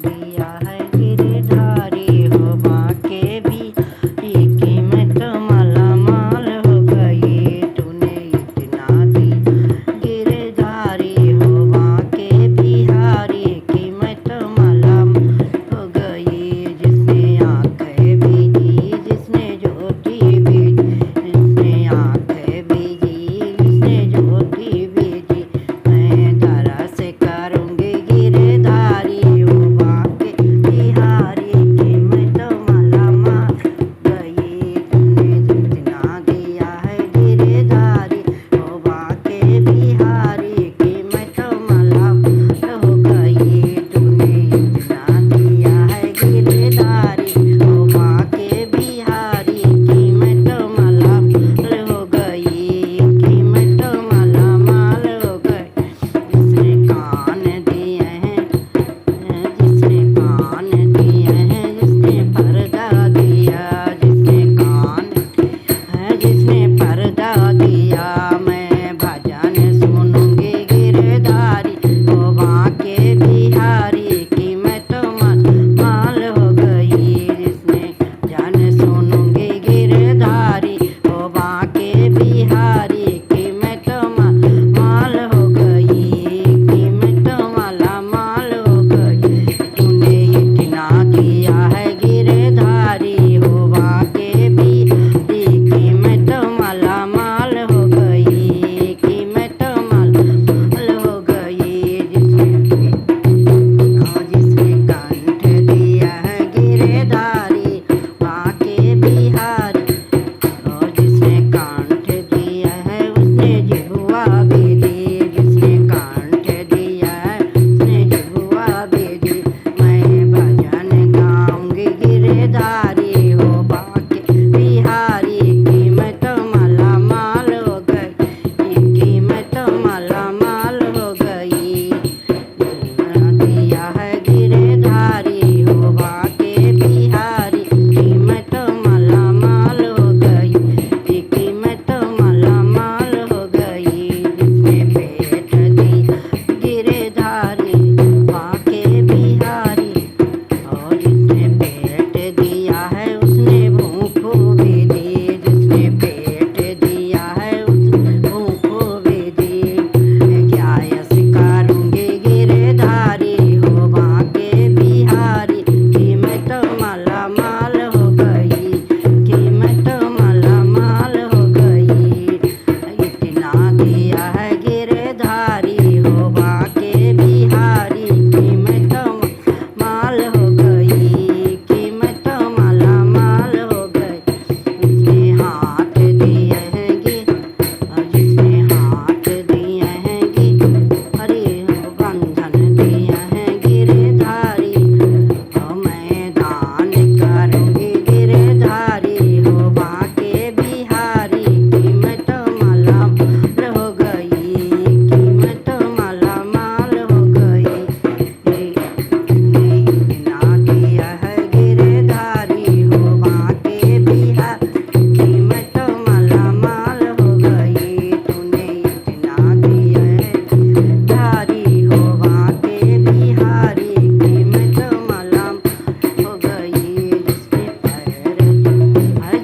दिया है गिरधारी हो बाके भी ये कीमत माला माल हो गई तूने इतना दी गिरधारी हो बाके बिहारी कीमत माला हो गई जिसने आंखें भी दी जिसने ज्योति भी जिसने आंखें भी दी जिसने ज्योति भी दी मैं धरा से करूँगी गिरधारी हो बाके बिहारी कीमत माला माल गई तूने जितना दिया है गिरधारी हो बाके बिहारी कीमत माला हो गई तूने इतना दिया है गिरधारी हो बाके बिहारी कीमत माला हो गई कीमत माला माल हो गई जिसने कान दिए हैं जिसने कान दिए हैं जिसने पर्दा दिया जिसने कान है जिसने पर्दा दिया मैं भजन सुनूंगी गिरधारी हो बाके बिहारी कीमत माल हो गई जिसने जन सुनूंगी गिरधारी हो बाके बिहारी कीमत माल हो गई कीमत माला माल हो गई तूने इतना किया है गिरधारी हो बाके बिहारी कीमत माला माल हो गई कीमत माल हो गई जिसने कंठ दिया है गिरधारी बाके बिहारी और जिसने कंठ दिया है उसने जिह्वा भी दी जिसने कंठ दिया है उसने जिह्वा भी दी मैं भजन गाऊंगी गिरधारी हो बाके बिहारी कीमत माला माल हो गई कीमत माला माल हो गई दिया है गिरधारी हो बाके बिहारी कीमत माला माल हो गई कीमत माला माल हो गई जिसने पेट दी गिरधारी बाके बिहारी और जिसने पेट दिया है उसने भूख भी दी जिसने पेट दिया है उसने भूख भी दी क्या यश करूँगी गिरधारी हो बाके बिहारी कीमत माला माल हो गई कीमत माला माल हो गई इतना दिया है गिरधारी हो बाके बिहारी कीमत माल हो गई कीमत माला माल हो गई जिसने हाथ दिए हैं जिसने हाथ दिए हैं अरे बंधन दिए हैं गिरधारी मैं दान करूँगी गिरधारी हो बाके बिहारी कीमत माला हो गई कीमत माला माल हो गई इतना दिया है गिरधारी हो बाके बिहारी कीमत माला माल हो गई तूने इतना दिया है गिरधारी हो बाके बिहारी कीमत माला हो गई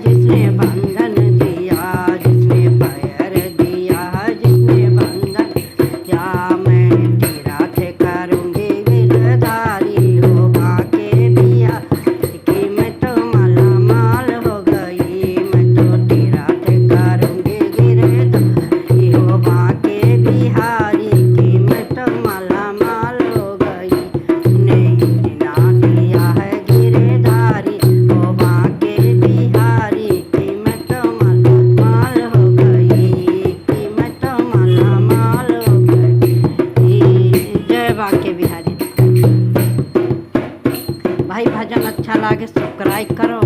जिसने बंधन दिया जिसने पैर दिया जिसने बंधन दिया मैं तीरथ करूँगी गिरधारी हो बाके बिहारी कीमत माला माल हो गई मैं तो तीरथ करूँगी गिरधारी हो बाके बिहारी कीमत माला माल हो गई तूने इतना दिया है गिरधारी हो बाके बिहारी कीमत माला माल हो गई कीमत माला माल हो गई जय बाके बिहारी भाई भजन अच्छा लागे सब्सक्राइब करो।